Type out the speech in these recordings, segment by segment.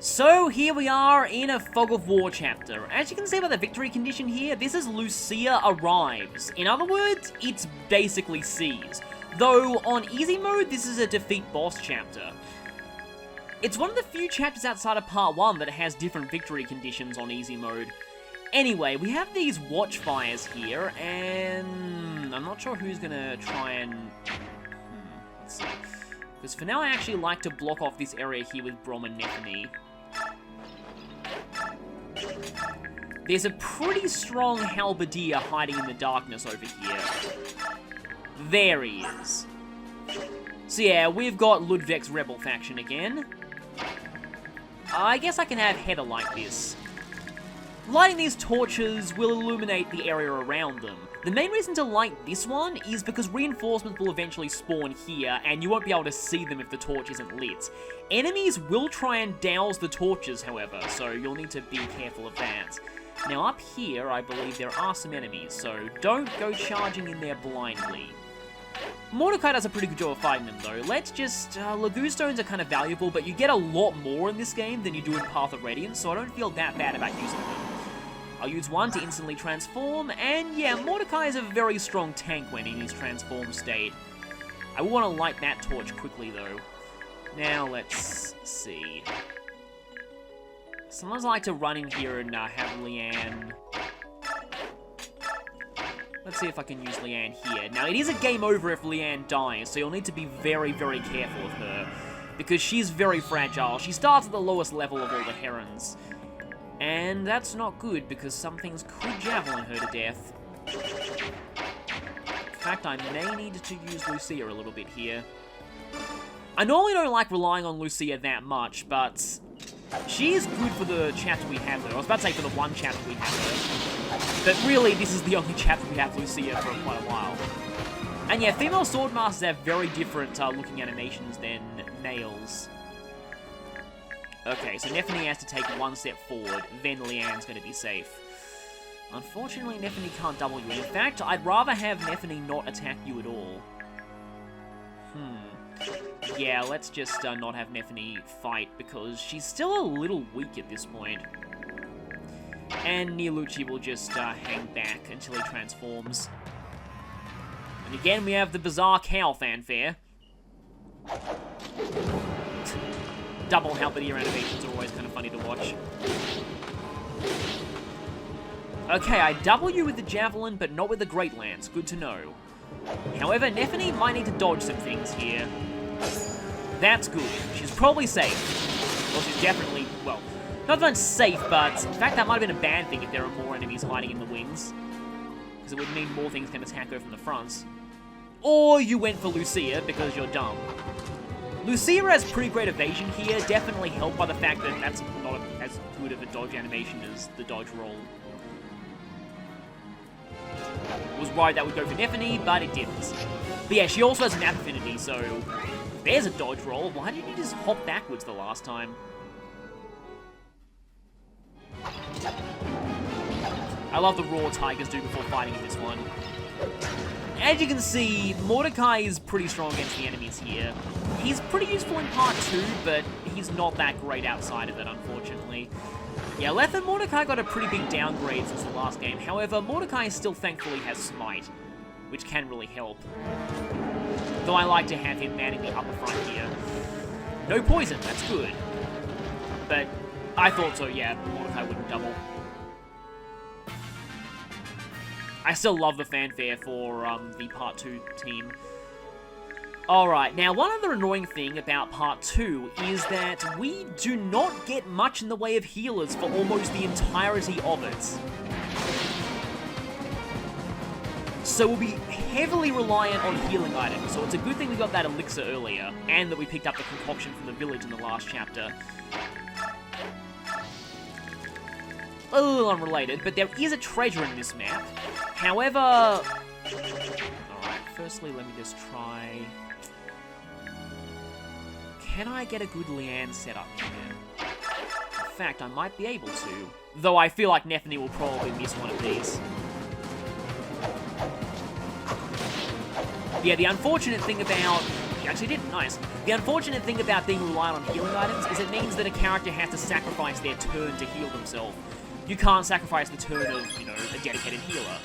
So here we are in a Fog of War chapter. As you can see by the victory condition here, this is Lucia arrives. In other words, it's basically seized. Though on easy mode, this is a defeat boss chapter. It's one of the few chapters outside of part 1 that has different victory conditions on easy mode. Anyway, we have these watchfires here, and I'm not sure who's gonna try and... let's see. Because for now I actually like to block off this area here with Brom and Nephany. There's a pretty strong halberdier hiding in the darkness over here. There he is. So yeah, we've got Ludwig's rebel faction again. I guess I can have Heather like this. Lighting these torches will illuminate the area around them. The main reason to light this one is because reinforcements will eventually spawn here, and you won't be able to see them if the torch isn't lit. Enemies will try and douse the torches, however, so you'll need to be careful of that. Now up here, I believe there are some enemies, so don't go charging in there blindly. Mordecai does a pretty good job of fighting them though. Let's just... Lagoon Stones are kind of valuable, but you get a lot more in this game than you do in Path of Radiance, so I don't feel that bad about using them. I'll use one to instantly transform, and yeah, Mordecai is a very strong tank when in his transform state. I will want to light that torch quickly though. Now let's see. Sometimes I like to run in here and have Leanne... Let's see if I can use Leanne here. Now, it is a game over if Leanne dies, so you'll need to be very, very careful of her. Because she's very fragile. She starts at the lowest level of all the herons. And that's not good, because some things could javelin her to death. In fact, I may need to use Lucia a little bit here. I normally don't like relying on Lucia that much, but she is good for the chapter we have her. I was about to say for the one chapter we have her. But really, this is the only chapter we have Lucia for quite a while. And yeah, female swordmasters have very different looking animations than males. Okay, so Nephany has to take one step forward, then Leanne's going to be safe. Unfortunately, Nephany can't double you. In fact, I'd rather have Nephany not attack you at all. Yeah, let's just not have Nephany fight, because she's still a little weak at this point. And Nielucci will just hang back until he transforms. And again, we have the bizarre cow fanfare. Double halberdier animations are always kind of funny to watch. Okay, I double you with the javelin, but not with the Great Lance. Good to know. However, Nephany might need to dodge some things here. That's good. She's probably safe. Well, she's definitely, well, not that safe, but in fact that might have been a bad thing if there are more enemies hiding in the wings. Because it would mean more things can attack her from the front. Or you went for Lucia because you're dumb. Lucia has pretty great evasion here, definitely helped by the fact that that's not as good of a dodge animation as the dodge roll. Was worried that would go for Nephany, but it didn't. But yeah, she also has an affinity, so there's a dodge roll. Why didn't you just hop backwards the last time? I love the roar tigers do before fighting in this one. As you can see, Mordecai is pretty strong against the enemies here. He's pretty useful in part 2, but he's not that great outside of it, unfortunately. Yeah, Leth and Mordecai got a pretty big downgrade since the last game. However, Mordecai still thankfully has Smite, which can really help. Though I like to have him manning the upper front here. No poison, that's good. But I thought so, yeah, Mordecai wouldn't double. I still love the fanfare for the Part 2 team. Alright, now one other annoying thing about Part 2 is that we do not get much in the way of healers for almost the entirety of it. So we'll be heavily reliant on healing items, so it's a good thing we got that elixir earlier, and that we picked up the concoction from the village in the last chapter. A little unrelated, but there is a treasure in this map. However... Alright, firstly, let me just try... Can I get a good Leanne setup here? In fact, I might be able to. Though I feel like Nephany will probably miss one of these. Yeah, the unfortunate thing about You actually did. Nice. The unfortunate thing about being reliant on healing items is it means that a character has to sacrifice their turn to heal themselves. You can't sacrifice the turn of, you know, a dedicated healer.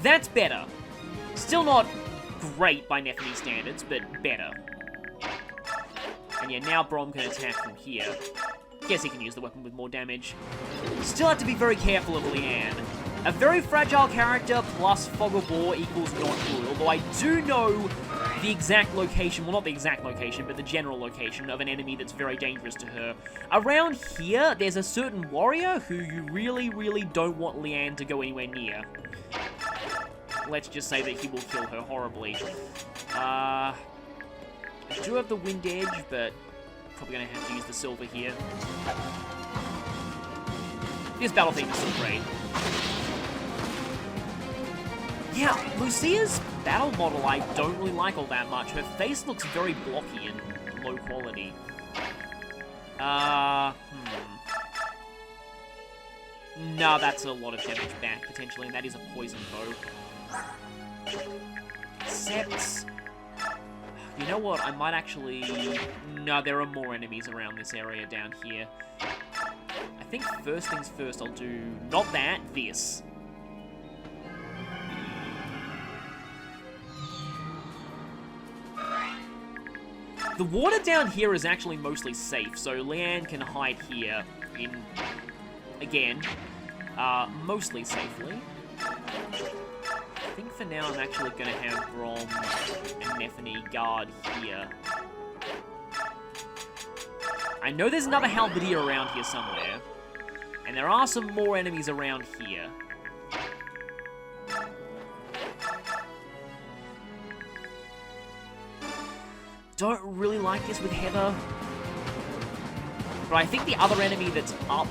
That's better. Still not great by Nephi's standards, but better. And yeah, now Brom can attack from here. Guess he can use the weapon with more damage. Still have to be very careful of Leanne. A very fragile character plus Fog of War equals not good, although I do know the exact location, well not the exact location, but the general location of an enemy that's very dangerous to her. Around here, there's a certain warrior who you really, really don't want Leanne to go anywhere near. Let's just say that he will kill her horribly. I do have the Wind Edge, but probably going to have to use the Silver here. This battle theme is so great. Yeah, Lucia's battle model I don't really like all that much. Her face looks very blocky and low quality. No, that's a lot of damage back, potentially, and that is a poison bow. Except... You know what, I might actually... No, there are more enemies around this area down here. I think first things first, I'll do... Not that, this. The water down here is actually mostly safe, so Leanne can hide here in... Again, mostly safely. I think for now I'm actually going to have Brom and Nephi guard here. I know there's another Halberdier around here somewhere, and there are some more enemies around here. Don't really like this with Heather, but I think the other enemy that's up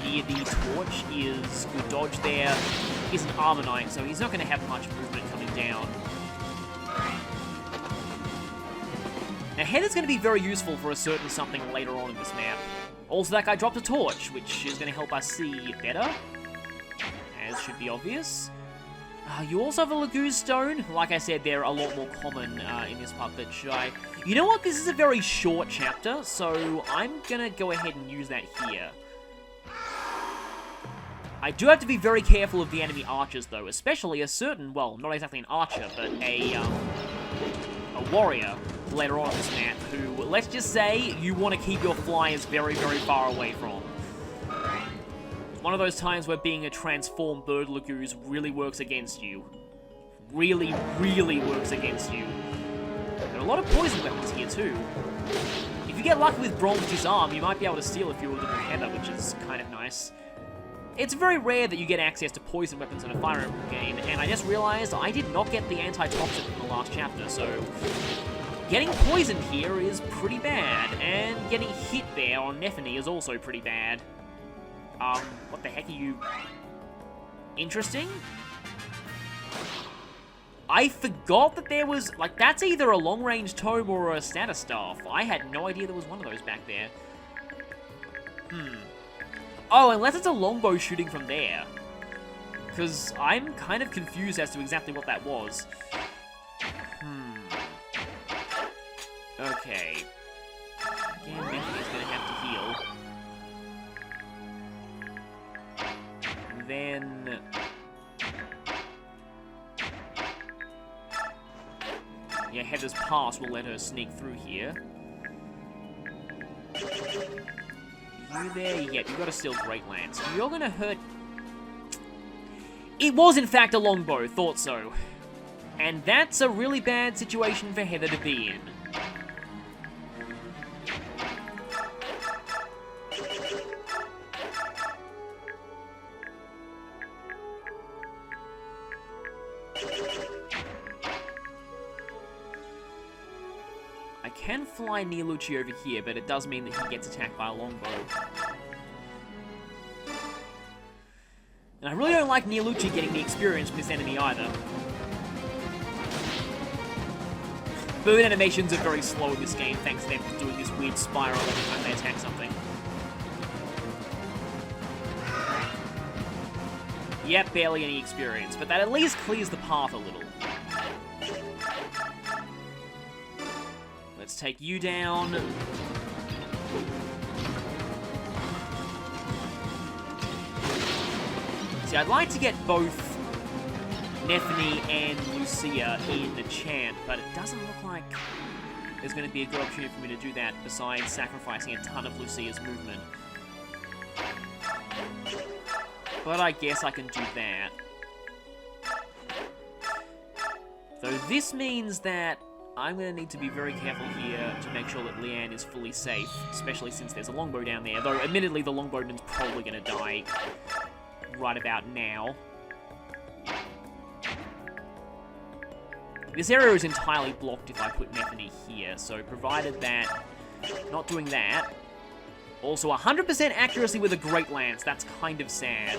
near the torch is good dodge there. He's an armor knight, so he's not going to have much movement coming down. Now, Heather's going to be very useful for a certain something later on in this map. Also, that guy dropped a torch, which is going to help us see better, as should be obvious. You also have a Laguz Stone. Like I said, they're a lot more common in this part, but should I... You know what? This is a very short chapter, so I'm going to go ahead and use that here. I do have to be very careful of the enemy archers, though, especially a certain, well, not exactly an archer, but a warrior later on in this map, who, let's just say, you want to keep your flyers very, very far away from. One of those times where being a transformed bird Laguz really works against you. Really, really works against you. There are a lot of poison weapons here, too. If you get lucky with Brom with his arm, you might be able to steal a few of them with Heather, which is kind of nice. It's very rare that you get access to poison weapons in a Fire Emblem game, and I just realized I did not get the anti-toxic in the last chapter, so... Getting poisoned here is pretty bad, and getting hit there on Nephi is also pretty bad. What the heck are you... Interesting? I forgot that there was... Like, that's either a long-range tome or a status staff. I had no idea there was one of those back there. Oh, unless it's a longbow shooting from there. Because I'm kind of confused as to exactly what that was. Okay. Again, Nephi's gonna have to heal. Then... Yeah, Heather's pass will let her sneak through here. You there? Yep, you got a Steel Great Lance. You're gonna hurt... It was in fact a longbow, thought so. And that's a really bad situation for Heather to be in. I can fly near Lucci over here, but it does mean that he gets attacked by a longbow. And I really don't like Neolucci getting the experience from this enemy either. Burn animations are very slow in this game, thanks to them doing this weird spiral every time they attack something. Yep, barely any experience, but that at least clears the path a little. take you down. See, I'd like to get both Nephany and Lucia in the chant, but it doesn't look like there's going to be a good opportunity for me to do that besides sacrificing a ton of Lucia's movement. But I guess I can do that. Though this means that I'm going to need to be very careful here to make sure that Leanne is fully safe, especially since there's a longbow down there, though admittedly the longbowman's probably going to die right about now. This area is entirely blocked if I put Nephany here, so provided that... Not doing that. Also, 100% accuracy with a Great Lance. That's kind of sad.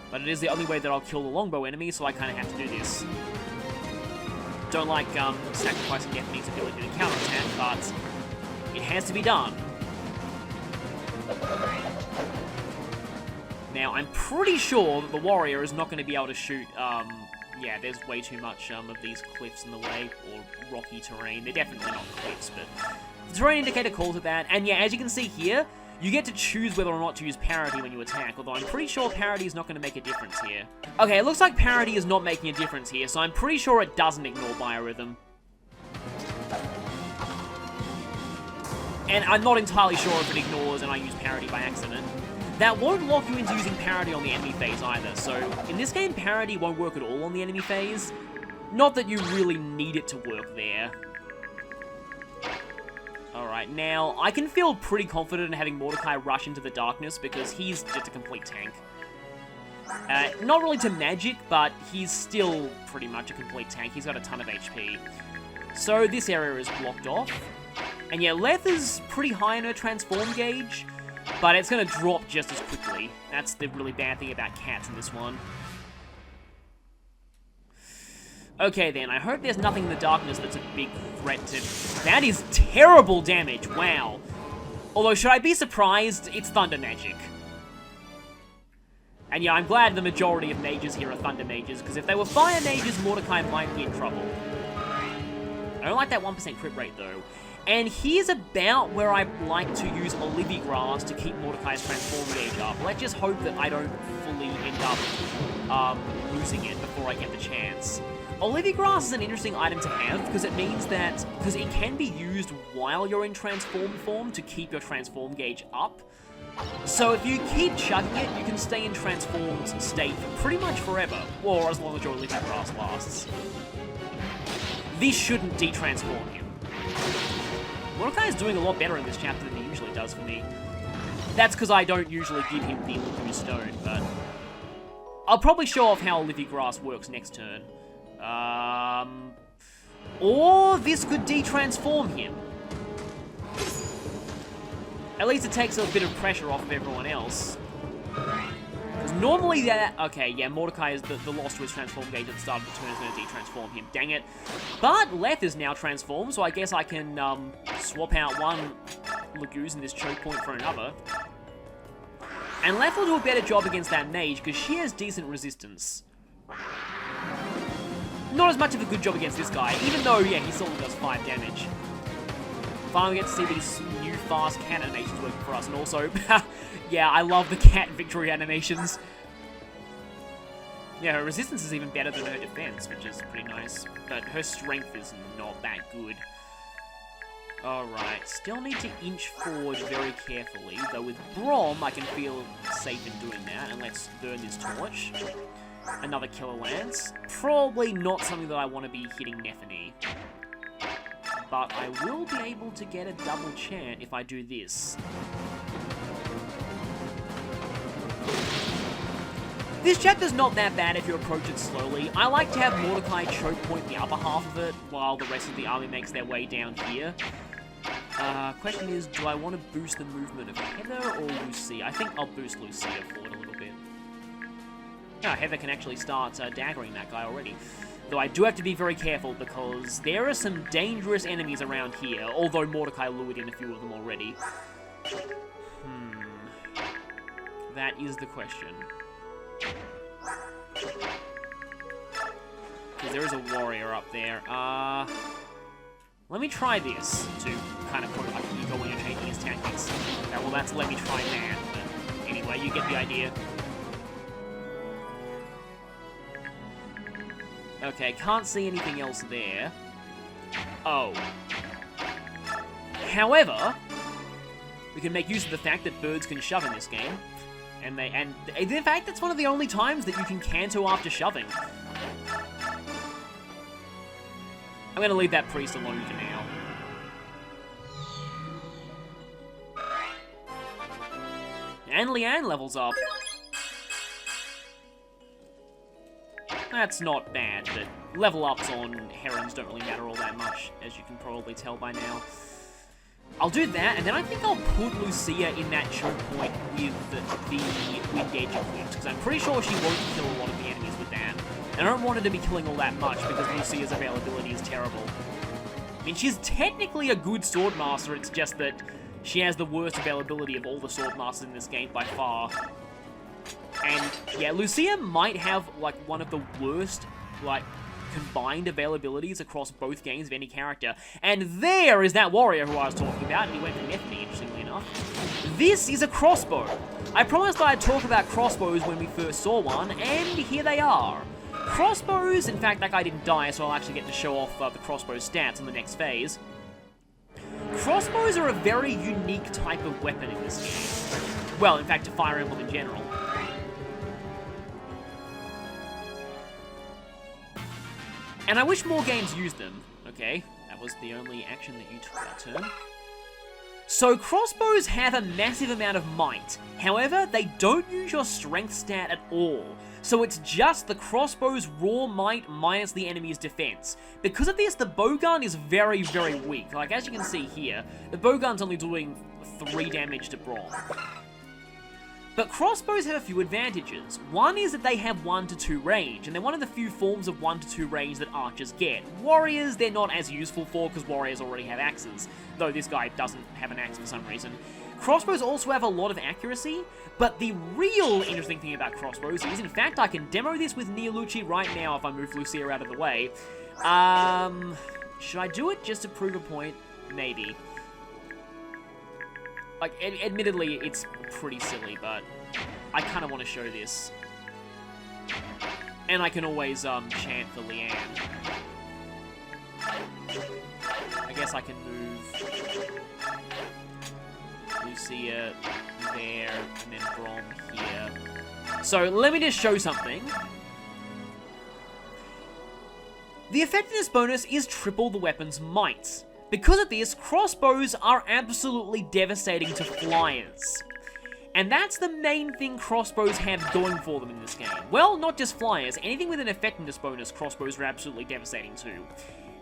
But it is the only way that I'll kill the longbow enemy, so I kind of have to do this. Don't like sacrificing Nephany's ability to counterattack, but it has to be done. Now, I'm pretty sure that the warrior is not going to be able to shoot... yeah, there's way too much of these cliffs in the way, or rocky terrain. They're definitely not cliffs, but the terrain indicator calls it that. And yeah, as you can see here, you get to choose whether or not to use parity when you attack, although I'm pretty sure parity is not going to make a difference here. Okay, it looks like parity is not making a difference here, so I'm pretty sure it doesn't ignore biorhythm. And I'm not entirely sure if it ignores and I use parity by accident. That won't lock you into using parity on the enemy phase either, so in this game, parity won't work at all on the enemy phase. Not that you really need it to work there. Alright, now, I can feel pretty confident in having Mordecai rush into the darkness because he's just a complete tank. Not really to magic, but he's still pretty much a complete tank. He's got a ton of HP. So this area is blocked off. And yeah, Leth is pretty high in her transform gauge, but it's going to drop just as quickly. That's the really bad thing about cats in this one. Okay then, I hope there's nothing in the darkness that's a big threat to... That is terrible damage, wow. Although, should I be surprised? It's thunder magic. And yeah, I'm glad the majority of mages here are thunder mages, because if they were fire mages, Mordecai might be in trouble. I don't like that 1% crit rate though. And here's about where I like to use Olivia Grass to keep Mordecai's transform gauge up. Let's just hope that I don't fully end up losing it before I get the chance. Olivia Grass is an interesting item to have because it means that, because it can be used while you're in transform form to keep your transform gauge up. So if you keep chugging it, you can stay in transformed state for pretty much forever, or as long as your Olivia Grass lasts. This shouldn't de-transform him. Mordecai is doing a lot better in this chapter than he usually does for me. That's because I don't usually give him the Luku's Stone, but... I'll probably show off how Olivia Grass works next turn. Or this could de-transform him. At least it takes a bit of pressure off of everyone else. Because normally that... Okay, yeah, Mordecai is the loss to his transform gauge at the start of the turn is going to de-transform him. Dang it. But Leth is now transformed, so I guess I can swap out one Laguz in this choke point for another. And Leth will do a better job against that mage, because she has decent resistance. Not as much of a good job against this guy, even though, yeah, he still does 5 damage. Finally get to see these new fast cat animations working for us, and also, yeah, I love the cat victory animations. Yeah, her resistance is even better than her defense, which is pretty nice, but her strength is not that good. Alright, still need to inch forward very carefully, though with Brom, I can feel safe in doing that, and let's burn this torch. Another Killer Lance. Probably not something that I want to be hitting Nephany. But I will be able to get a double chant if I do this. This chapter's not that bad if you approach it slowly. I like to have Mordecai choke point the upper half of it, while the rest of the army makes their way down here. Question is, do I want to boost the movement of Heather or Lucia? I think I'll boost Lucia forward a little bit. Yeah, Heather can actually start daggering that guy already. Though I do have to be very careful because there are some dangerous enemies around here, although Mordecai lured in a few of them already. That is the question. Because there is a warrior up there. Let me try this to kind of put like ego when you're changing his tactics. Okay, well, that's let me try that. But anyway, you get the idea. Okay, can't see anything else there. Oh. However, we can make use of the fact that birds can shove in this game. And in fact, that's one of the only times that you can canto after shoving. I'm going to leave that priest alone for now. And Leanne levels up. That's not bad, but level ups on herons don't really matter all that much, as you can probably tell by now. I'll do that, and then I think I'll put Lucia in that choke point with the engage equipped, because I'm pretty sure she won't kill a lot of the enemies with that. And I don't want her to be killing all that much, because Lucia's availability is terrible. I mean, she's technically a good swordmaster, it's just that she has the worst availability of all the swordmasters in this game by far. And, yeah, Lucia might have, like, one of the worst, like, combined availabilities across both games of any character. And there is that warrior who I was talking about, and he went for Nethany, interestingly enough. This is a crossbow. I promised I'd talk about crossbows when we first saw one, and here they are. Crossbows, in fact, that guy didn't die, so I'll actually get to show off the crossbow stats on the next phase. Crossbows are a very unique type of weapon in this game. Well, in fact, to Fire Emblem in general. And I wish more games used them. Okay, that was the only action that you took that turn. So crossbows have a massive amount of might. However, they don't use your strength stat at all. So it's just the crossbow's raw might minus the enemy's defense. Because of this, the bowgun is very, very weak. Like, as you can see here, the bowgun's only doing 3 damage to Braum. But crossbows have a few advantages. One is that they have 1 to 2 range, and they're one of the few forms of 1 to 2 range that archers get. Warriors, they're not as useful for, because warriors already have axes, though this guy doesn't have an axe for some reason. Crossbows also have a lot of accuracy, but the real interesting thing about crossbows is, in fact, I can demo this with Neolucci right now if I move Lucia out of the way. Should I do it just to prove a point? Maybe. Like, admittedly, it's pretty silly, but I kind of want to show this. And I can always, chant for Leanne. I guess I can move Lucia there, and then Braum here. So, let me just show something. The effectiveness bonus is triple the weapon's might. Because of this, crossbows are absolutely devastating to flyers. And that's the main thing crossbows have going for them in this game. Well, not just flyers, anything with an effectiveness bonus, crossbows are absolutely devastating too.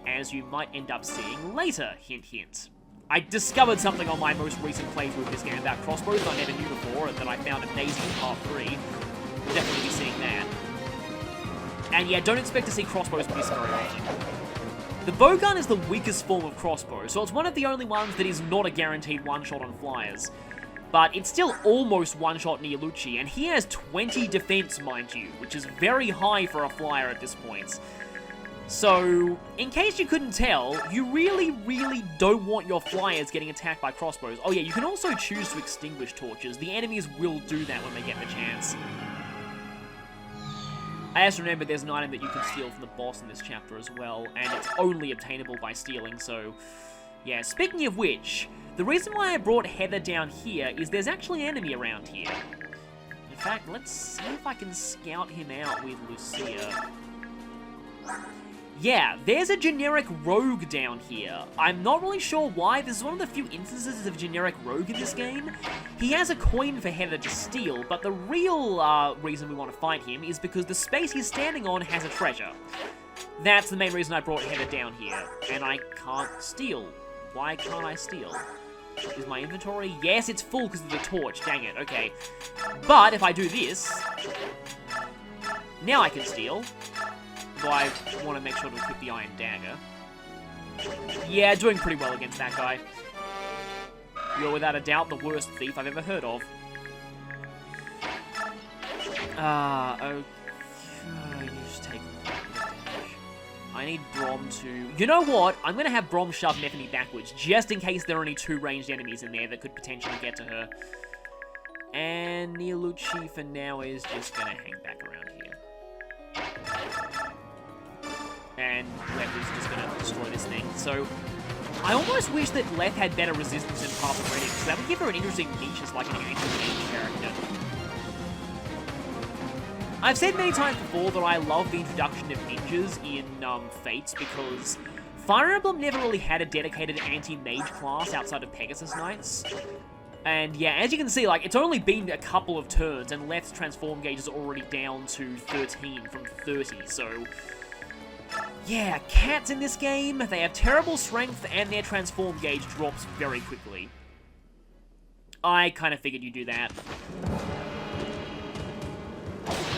As you might end up seeing later, hint hint. I discovered something on my most recent playthrough of this game about crossbows I never knew before, that I found amazing in part 3. We'll definitely be seeing that. And yeah, don't expect to see crossbows with this very often. The bowgun is the weakest form of crossbow, so it's one of the only ones that is not a guaranteed one-shot on flyers. But it's still almost one-shot Neolucci, and he has 20 defense, mind you, which is very high for a flyer at this point. So, in case you couldn't tell, you really, really don't want your flyers getting attacked by crossbows. Oh yeah, you can also choose to extinguish torches. The enemies will do that when they get the chance. I also remember there's an item that you can steal from the boss in this chapter as well, and it's only obtainable by stealing, so... Yeah, speaking of which, the reason why I brought Heather down here is there's actually an enemy around here. In fact, let's see if I can scout him out with Lucia. Yeah, there's a generic rogue down here. I'm not really sure why. This is one of the few instances of generic rogue in this game. He has a coin for Heather to steal, but the real reason we want to fight him is because the space he's standing on has a treasure. That's the main reason I brought Heather down here, and I can't steal. Why can't I steal? Is my inventory? Yes, it's full because of the torch. Dang it, okay. But if I do this, now I can steal. Though I want to make sure to equip the Iron Dagger. Yeah, doing pretty well against that guy. You're without a doubt the worst thief I've ever heard of. Okay. You just take all the damage. I need Brom to... You know what? I'm going to have Brom shove Neffany backwards, just in case there are only 2 ranged enemies in there that could potentially get to her. And Neolucci, for now, is just going to hang back around here. And Leth is just going to destroy this thing. So, I almost wish that Leth had better resistance in Path of Reading, because that would give her an interesting niche as like an anti-mage character. I've said many times before that I love the introduction of ninjas in Fates because Fire Emblem never really had a dedicated anti-mage class outside of Pegasus Knights. And yeah, as you can see, like, it's only been a couple of turns and Leth's transform gauge is already down to 13 from 30, so... Yeah, cats in this game, they have terrible strength and their transform gauge drops very quickly. I kind of figured you'd do that.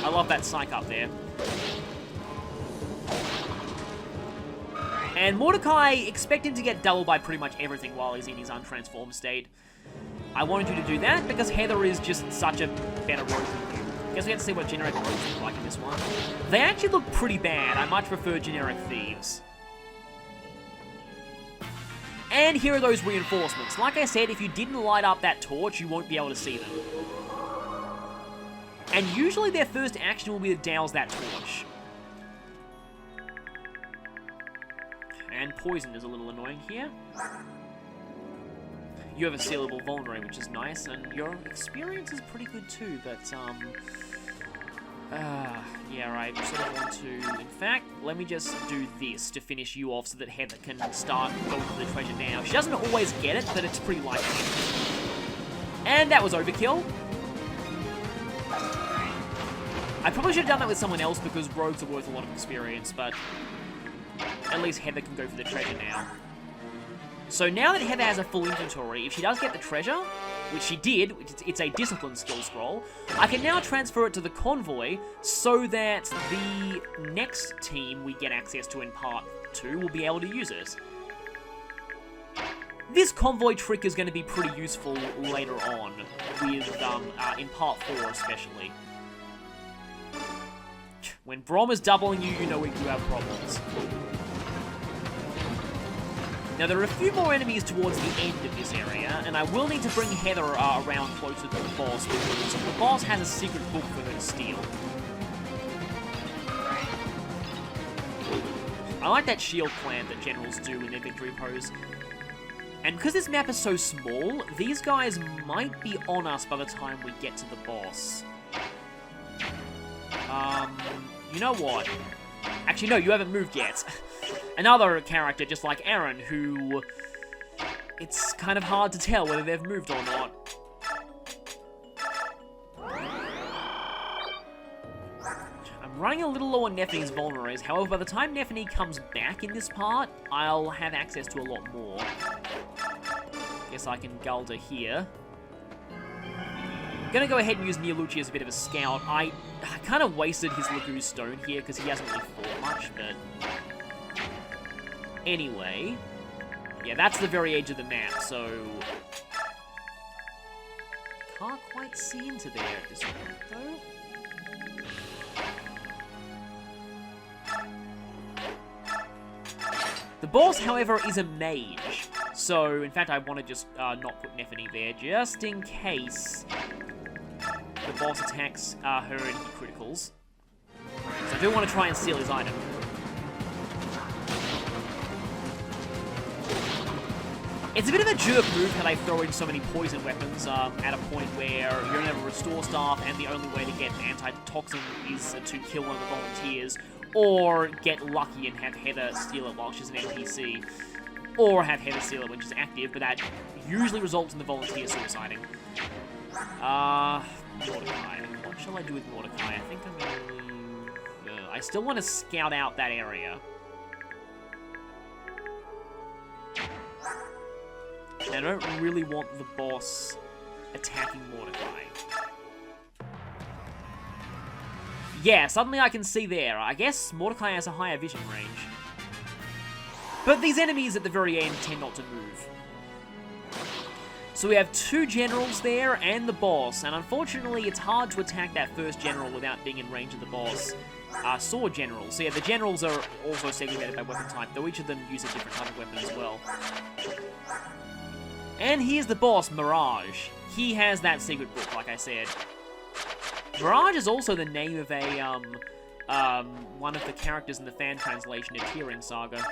I love that psych up there. And Mordecai, expect him to get doubled by pretty much everything while he's in his untransformed state. I wanted you to do that because Heather is just such a better rogue than you. Guess we get to see what generic rogues look like in this one. They actually look pretty bad. I much prefer generic thieves. And here are those reinforcements. Like I said, if you didn't light up that torch, you won't be able to see them. And usually their first action will be to douse that torch. And poison is a little annoying here. You have a sealable vulnerary, which is nice, and your experience is pretty good too, but, yeah, I sort of want to... In fact, let me just do this to finish you off so that Heather can start going for the treasure now. She doesn't always get it, but it's pretty likely. And that was overkill. I probably should have done that with someone else because rogues are worth a lot of experience, but at least Heather can go for the treasure now. So now that Heather has a full inventory, if she does get the treasure, which she did, it's a discipline skill scroll, I can now transfer it to the convoy so that the next team we get access to in Part 2 will be able to use it. This convoy trick is going to be pretty useful later on, with in Part 4 especially. When Brom is doubling you, you know we do have problems. Now, there are a few more enemies towards the end of this area, and I will need to bring Heather around closer to the boss, because the boss has a secret book for her to steal. I like that shield plant that generals do in their victory pose. And because this map is so small, these guys might be on us by the time we get to the boss. You know what? Actually, no, you haven't moved yet. Another character, just like Aaron, who... It's kind of hard to tell whether they've moved or not. I'm running a little low on Neffany's vulneraries, however, by the time Neffany comes back in this part, I'll have access to a lot more. Guess I can Gulda here. I'm gonna go ahead and use Neolucci as a bit of a scout. I kind of wasted his Lagoo Stone here because he hasn't really fought much, but... Anyway... Yeah, that's the very edge of the map, so... Can't quite see into there at this point, though. The boss, however, is a mage. So, in fact, I want to just not put Neffany there, just in case the boss attacks her and he criticals. So I do want to try and steal his item. It's a bit of a jerk move how they throw in so many poison weapons at a point where you don't have a restore staff and the only way to get anti-toxin is to kill one of the volunteers, or get lucky and have Heather steal it while she's an NPC, or have Heather steal it when she's active, but that usually results in the volunteer suiciding. Mordecai. What shall I do with Mordecai? I think I'm gonna... I still want to scout out that area. I don't really want the boss attacking Mordecai. Yeah, suddenly I can see there. I guess Mordecai has a higher vision range. But these enemies at the very end tend not to move. So we have 2 generals there and the boss, and unfortunately it's hard to attack that first general without being in range of the boss. Sword generals. So yeah, the generals are also segregated by weapon type, though each of them use a different type of weapon as well. And here's the boss, Mirage. He has that secret book, like I said. Mirage is also the name of a, one of the characters in the fan translation of Tearing Saga.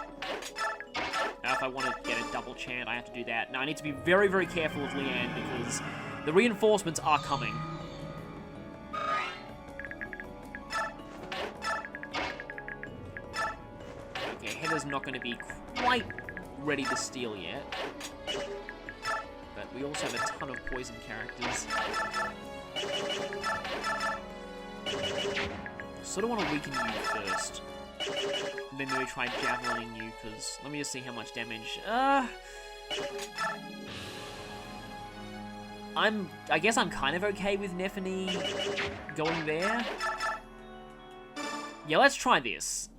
Now, if I want to get a double chant, I have to do that. Now, I need to be very, very careful with Leanne, because the reinforcements are coming. Okay, Heather's not going to be quite ready to steal yet. But we also have a ton of poison characters. Sort of want to weaken you first. Then maybe try javelining you, because let me just see how much damage. I guess I'm kind of okay with Nephany going there. Yeah, let's try this.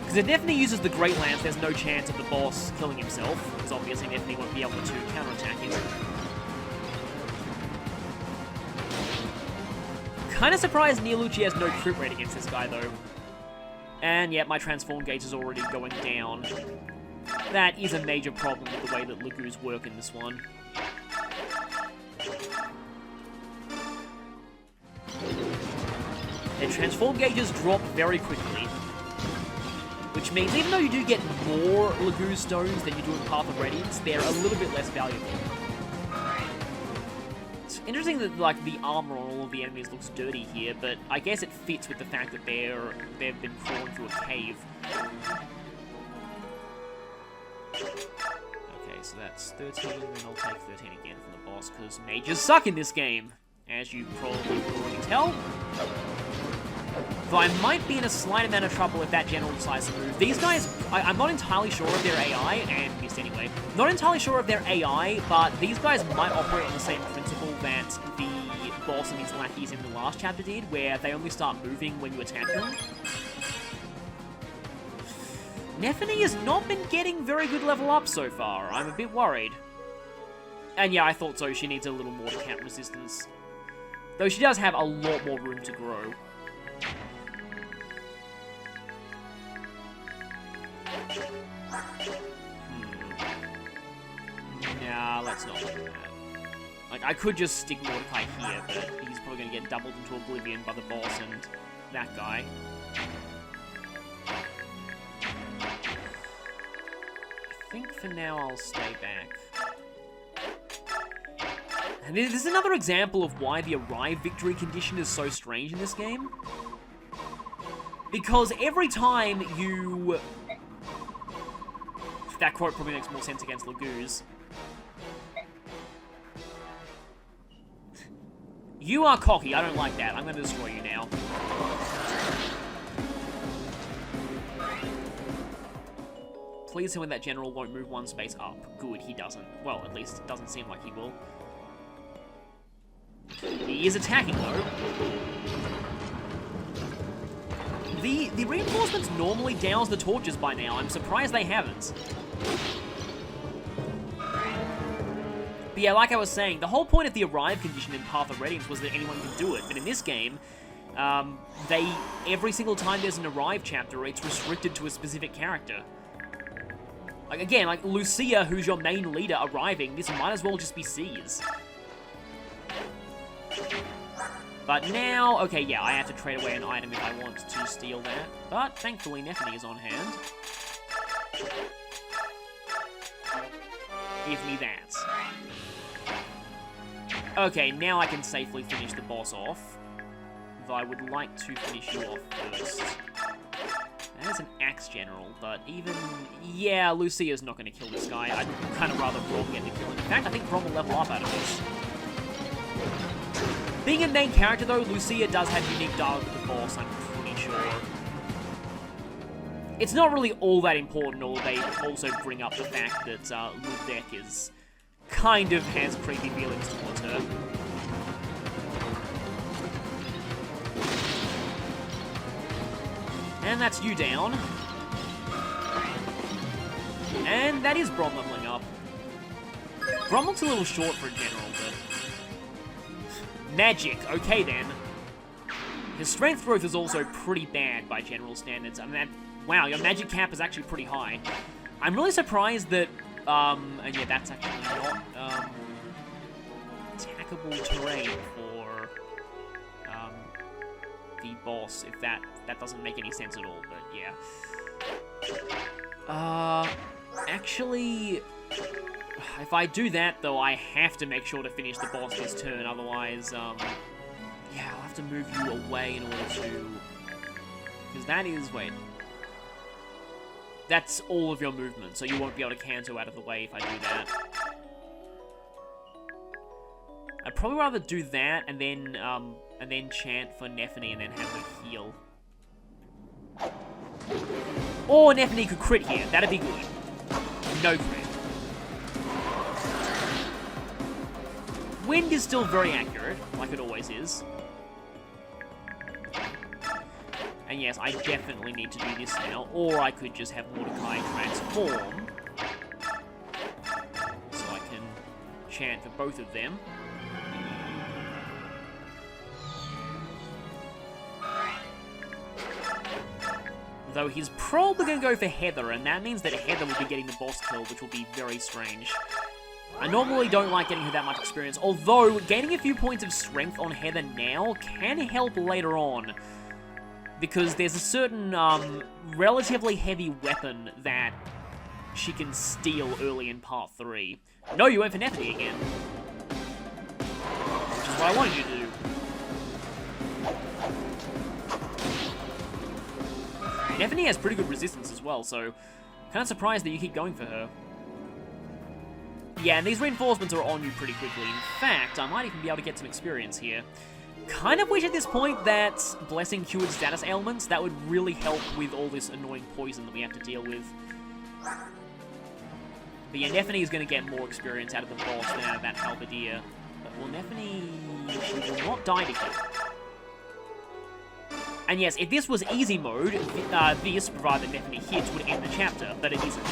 Because if Nephany uses the Great Lance, there's no chance of the boss killing himself, because obviously Nephany won't be able to counterattack him. Kind of surprised Neolucci has no crit rate against this guy, though. And yeah, my transform gauge is already going down. That is a major problem with the way that Lagoos work in this one. Their transform gauges drop very quickly. Which means even though you do get more Lagoos stones than you do in Path of Radiance, they're a little bit less valuable. It's interesting that, like, the armor on all of the enemies looks dirty here, but I guess it fits with the fact that they've been crawling through a cave. Okay, so that's 13, and I'll take 13 again from the boss, because mages suck in this game, as you probably will already tell. Though I might be in a slight amount of trouble if that general decides to move. These guys, I'm not entirely sure of their AI, and missed anyway. Not entirely sure of their AI, but these guys might operate on the same principle that the boss and his lackeys in the last chapter did, where they only start moving when you attack them. Nephany has not been getting very good level up so far. I'm a bit worried. And yeah, I thought so. She needs a little more to count resistance. Though she does have a lot more room to grow. Nah, let's not do that. Like, I could just stick Mordecai here, but he's probably going to get doubled into oblivion by the boss and that guy. I think for now I'll stay back. And this is another example of why the arrive victory condition is so strange in this game. Because every time you... That quote probably makes more sense against Lagoos. You are cocky, I don't like that. I'm going to destroy you now. Please tell me that general won't move one space up. Good, he doesn't. Well, at least it doesn't seem like he will. He is attacking, though. The reinforcements normally douse the torches by now. I'm surprised they haven't. But yeah, like I was saying, the whole point of the arrive condition in Path of Radiance was that anyone could do it. But in this game, every single time there's an arrive chapter, it's restricted to a specific character. Like, again, like Lucia, who's your main leader, arriving, this might as well just be C's. But now, okay, yeah, I have to trade away an item if I want to steal that. But thankfully, Nephany is on hand. Give me that. Okay, now I can safely finish the boss off. Though I would like to finish you off first. There's an axe general, but even... Yeah, Lucia's not going to kill this guy. I'd kind of rather Brom get the kill. In fact, I think Brom will level up out of this. Being a main character, though, Lucia does have unique dialogue with the boss, I'm pretty sure. It's not really all that important, or they also bring up the fact that Ludwig is... kind of has creepy feelings towards her. And that's you down. And that is Brom leveling up. Grummel's a little short for a general, but... Magic, okay then. His strength growth is also pretty bad by general standards. I mean, wow, your magic cap is actually pretty high. I'm really surprised that, and yeah, that's actually not, attackable terrain for, the boss, if that doesn't make any sense at all, but yeah. Actually, if I do that, though, I have to make sure to finish the boss this turn, otherwise, yeah, I'll have to move you away in order to... Because that is... Wait. That's all of your movement, so you won't be able to cancel out of the way if I do that. I'd probably rather do that, and then chant for Nephany and then have her heal. Or Nephany could crit here. That'd be good. No crit. Wind is still very accurate, like it always is. And yes, I definitely need to do this now, or I could just have Mordecai transform. So I can chant for both of them. Though he's probably going to go for Heather, and that means that Heather will be getting the boss kill, which will be very strange. I normally don't like getting her that much experience, although gaining a few points of strength on Heather now can help later on. Because there's a certain, relatively heavy weapon that she can steal early in Part 3. No, you went for Nephany again. Which is what I wanted you to do. Nephany has pretty good resistance as well, so kind of surprised that you keep going for her. Yeah, and these reinforcements are on you pretty quickly. In fact, I might even be able to get some experience here. Kind of wish at this point that Blessing cured status ailments. That would really help with all this annoying poison that we have to deal with. But yeah, Nephany is going to get more experience out of the boss than out of that Halberdier. But will Nephany... She will not die to hit. And yes, if this was easy mode, this, provided that Nephany hits, would end the chapter, but it isn't.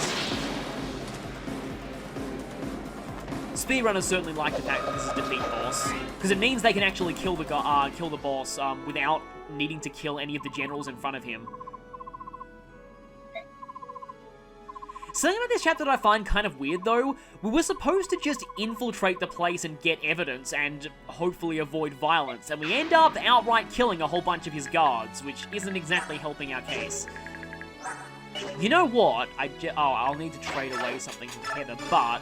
Speedrunners certainly like the fact that this is defeat boss, because it means they can actually kill the boss without needing to kill any of the generals in front of him. Something about this chapter that I find kind of weird, though, we were supposed to just infiltrate the place and get evidence and hopefully avoid violence, and we end up outright killing a whole bunch of his guards, which isn't exactly helping our case. You know what? I'll need to trade away something from Heather, but...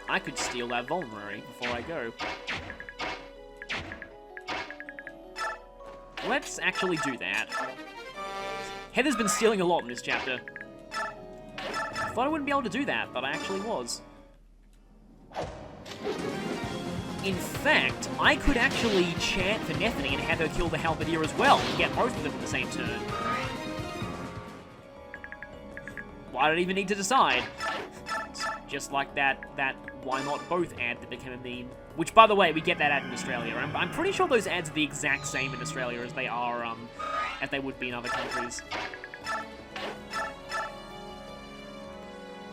I could steal that vulnerary before I go. Let's actually do that. Heather's been stealing a lot in this chapter. I thought I wouldn't be able to do that, but I actually was. In fact, I could actually chant for Nephany and have her kill the Halberdier as well, and get both of them in the same turn. Why did I even need to decide? It's just like that why not both ad that became a meme. Which, by the way, we get that ad in Australia. I'm pretty sure those ads are the exact same in Australia as they are, as they would be in other countries.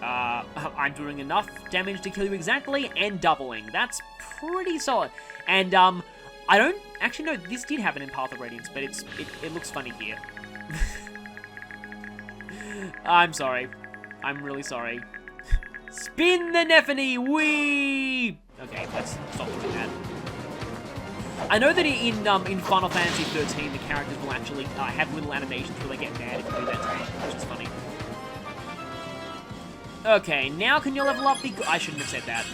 I'm doing enough damage to kill you exactly, and doubling. That's pretty solid. And, I don't... Actually, no, this did happen in Path of Radiance, but it looks funny here. I'm sorry. I'm really sorry. Spin the Nephany! Whee! Okay, let's stop doing that. I know that in Final Fantasy 13, the characters will actually have little animations where they get mad if you do that to them, which is funny. Okay, now can you level up the... I shouldn't have said that.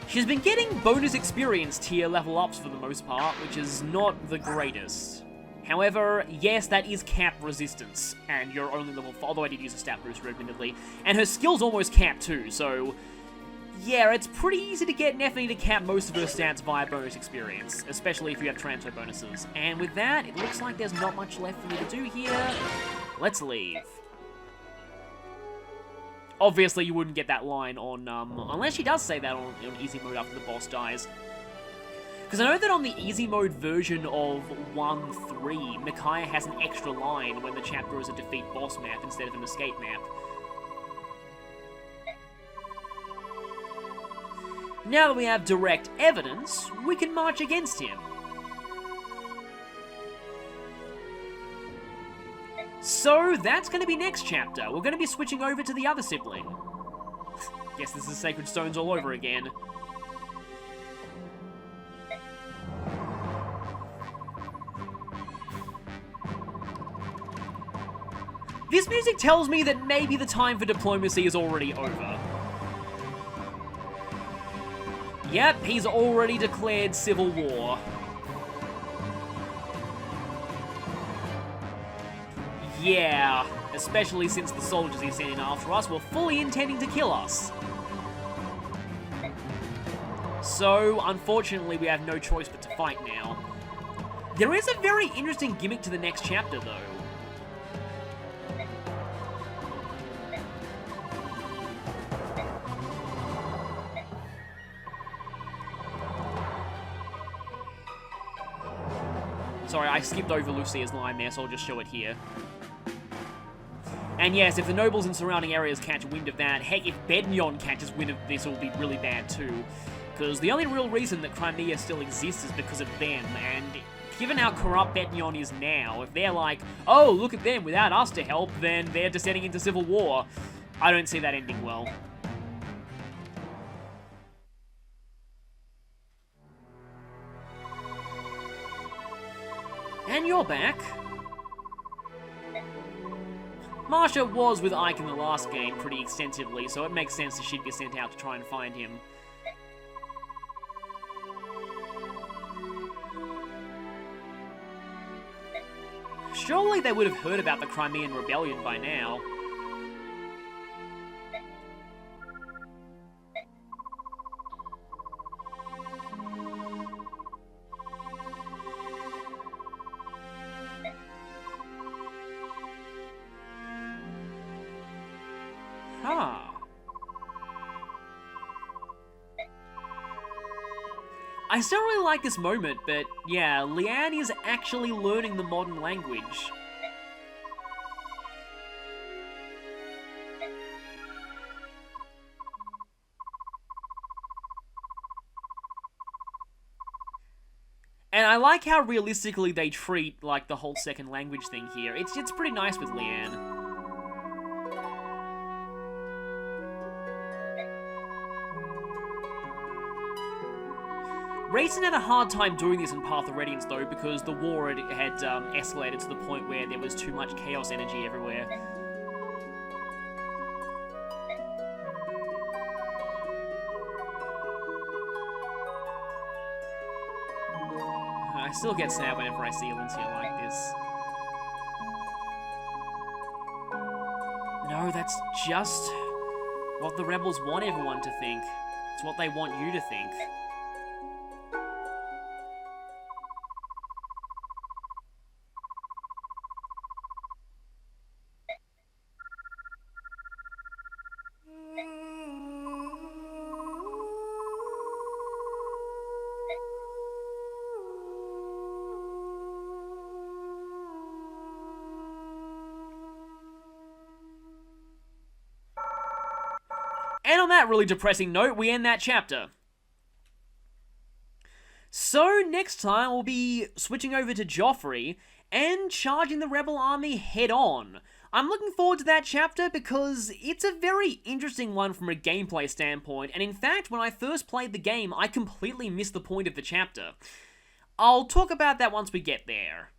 She's been getting bonus experience tier level ups for the most part, which is not the greatest. However, yes, that is cap resistance, and you're only level 4, although I did use a stat booster, admittedly. And her skill's almost capped too, so... Yeah, it's pretty easy to get Nephany to cap most of her stats via bonus experience, especially if you have transfer bonuses. And with that, it looks like there's not much left for me to do here. Let's leave. Obviously, you wouldn't get that line on, unless she does say that on easy mode after the boss dies. Because Because I know that on the easy mode version of 1.3, Micaiah has an extra line when the chapter is a defeat boss map instead of an escape map. Now that we have direct evidence, we can march against him. So that's going to be next chapter. We're going to be switching over to the other sibling. Guess this is Sacred Stones all over again. This music tells me that maybe the time for diplomacy is already over. Yep, he's already declared civil war. Yeah, especially since the soldiers he's sending after us were fully intending to kill us. So, unfortunately, we have no choice but to fight now. There is a very interesting gimmick to the next chapter, though. Sorry, I skipped over Lucia's line there, so I'll just show it here. And yes, if the nobles in surrounding areas catch wind of that, heck, if Bednion catches wind of this, it'll be really bad too. Because the only real reason that Crimea still exists is because of them, and given how corrupt Bednion is now, if they're like, oh, look at them, without us to help, then they're descending into civil war, I don't see that ending well. And you're back. Marsha was with Ike in the last game pretty extensively, so it makes sense that she'd be sent out to try and find him. Surely they would have heard about the Crimean Rebellion by now. Huh. I still really like this moment, but yeah, Leanne is actually learning the modern language. And I like how realistically they treat, like, the whole second language thing here. It's pretty nice with Leanne. Rayson had a hard time doing this in Path of Radiance, though, because the war had escalated to the point where there was too much chaos energy everywhere. I still get sad whenever I see Alicia like this. No, that's just what the rebels want everyone to think. It's what they want you to think. And on that really depressing note, we end that chapter. So next time we'll be switching over to Joffrey and charging the rebel army head on. I'm looking forward to that chapter because it's a very interesting one from a gameplay standpoint, and in fact, when I first played the game, I completely missed the point of the chapter. I'll talk about that once we get there.